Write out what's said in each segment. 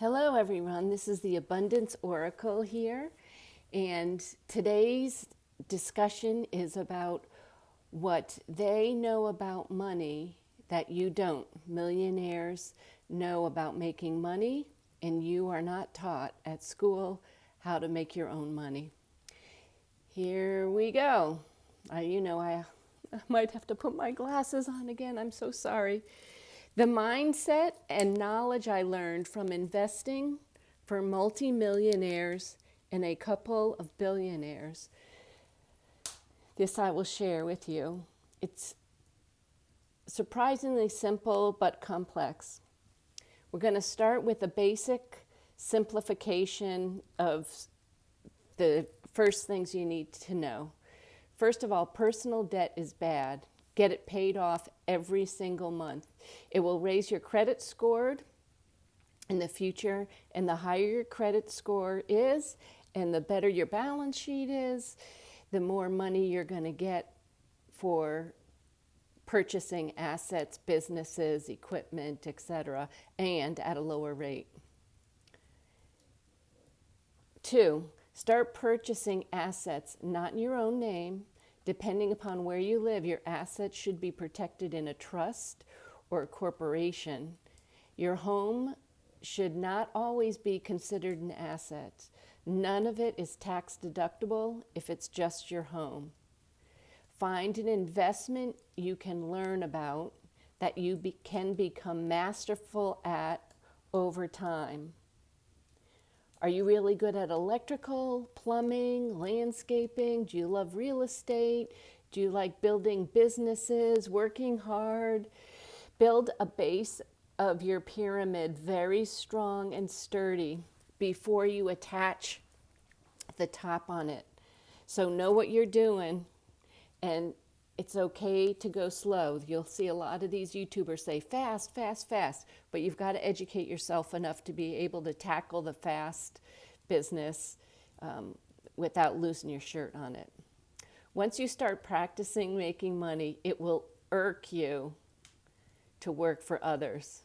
Hello, everyone. This is the Abundance Oracle here, and today's discussion is about what they know about money that you don't. Millionaires know about making money, and you are not taught at school how to make your own money. Here we go. I might have to put my glasses on again. I'm so sorry. The mindset and knowledge I learned from investing for multimillionaires and a couple of billionaires, this I will share with you. It's surprisingly simple but complex. We're going to start with a basic simplification of the first things you need to know. First of all, personal debt is bad. Get it paid off every single month. It will raise your credit score in the future, and the higher your credit score is and the better your balance sheet is, the more money you're going to get for purchasing assets, businesses, equipment, etc., and at a lower rate. 2, start purchasing assets not in your own name. Depending upon where you live, your assets should be protected in a trust or a corporation. Your home should not always be considered an asset. None of it is tax deductible if it's just your home. Find an investment you can learn about that you can become masterful at over time. Are you really good at electrical, plumbing, landscaping? Do you love real estate? Do you like building businesses, working hard? Build a base of your pyramid very strong and sturdy before you attach the top on it. So know what you're doing, and it's okay to go slow. You'll see a lot of these YouTubers say fast, fast, fast, but you've got to educate yourself enough to be able to tackle the fast business without losing your shirt on it. Once you start practicing making money, it will irk you to work for others.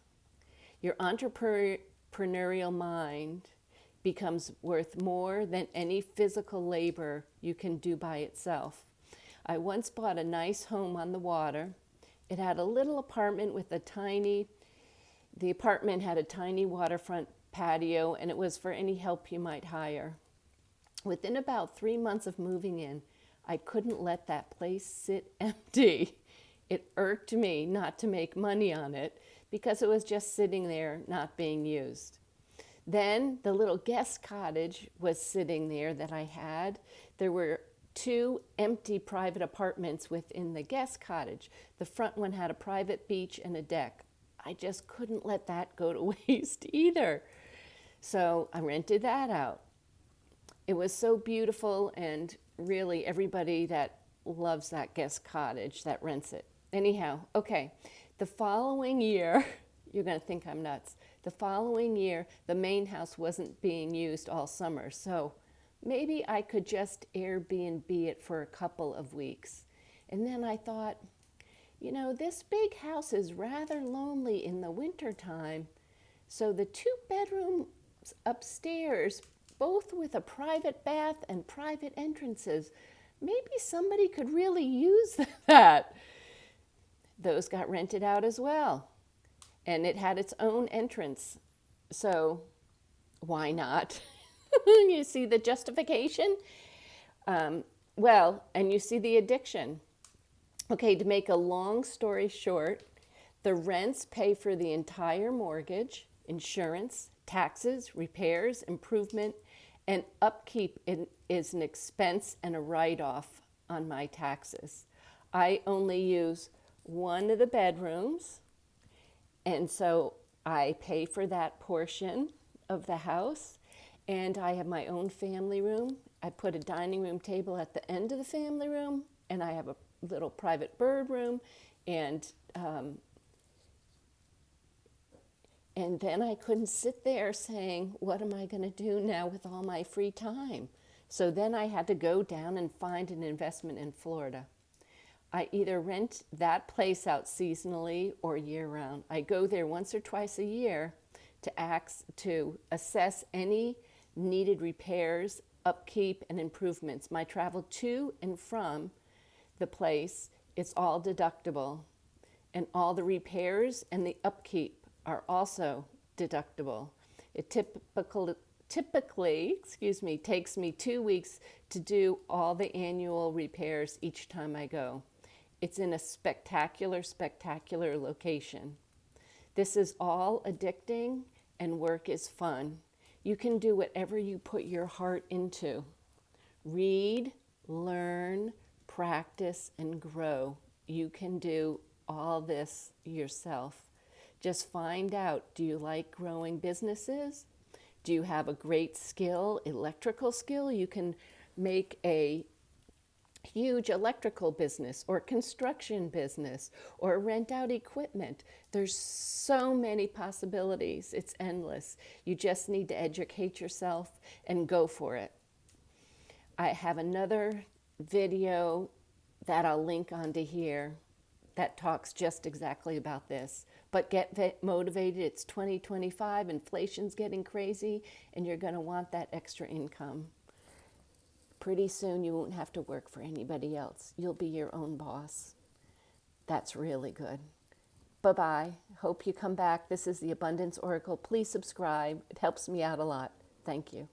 Your entrepreneurial mind becomes worth more than any physical labor you can do by itself. I once bought a nice home on the water. It had a little apartment with the apartment had a tiny waterfront patio, and it was for any help you might hire. Within about 3 months of moving in, I couldn't let that place sit empty. It irked me not to make money on it because it was just sitting there not being used. Then the little guest cottage was sitting there that I had. There were 2 empty private apartments within the guest cottage. The front one had a private beach and a deck. I just couldn't let that go to waste either. So I rented that out. It was so beautiful, and really everybody that loves that guest cottage that rents it. Anyhow, okay, the following year, you're going to think I'm nuts. The following year, the main house wasn't being used all summer, so maybe I could just Airbnb it for a couple of weeks. And then I thought, this big house is rather lonely in the wintertime, so the 2 bedrooms upstairs, both with a private bath and private entrances, maybe somebody could really use that. Those got rented out as well. And it had its own entrance. So why not? You see the justification? And you see the addiction. Okay, to make a long story short, the rents pay for the entire mortgage, insurance, taxes, repairs, improvement, and upkeep is an expense and a write-off on my taxes. I only use one of the bedrooms, and so I pay for that portion of the house, and I have my own family room. I put a dining room table at the end of the family room, and I have a little private bird room, and then I couldn't sit there saying, what am I going to do now with all my free time? So then I had to go down and find an investment in Florida. I either rent that place out seasonally or year-round. I go there once or twice a year to assess any needed repairs, upkeep, and improvements. My travel to and from the place, it's all deductible. And all the repairs and the upkeep are also deductible. It typically takes me 2 weeks to do all the annual repairs each time I go. It's in a spectacular location. This is all addicting and work is fun. You can do whatever you put your heart into. Read, learn, practice, and grow. You can do all this yourself. Just find out, do you like growing businesses? Do you have a great skill, electrical skill? You can make a huge electrical business or construction business or rent out equipment. There's so many possibilities. It's endless. You just need to educate yourself and go for it. I have another video that I'll link onto here that talks just exactly about this. But get motivated. It's 2025, inflation's getting crazy, and you're going to want that extra income. Pretty soon you won't have to work for anybody else. You'll be your own boss. That's really good. Bye-bye. Hope you come back. This is the Abundance Oracle. Please subscribe. It helps me out a lot. Thank you.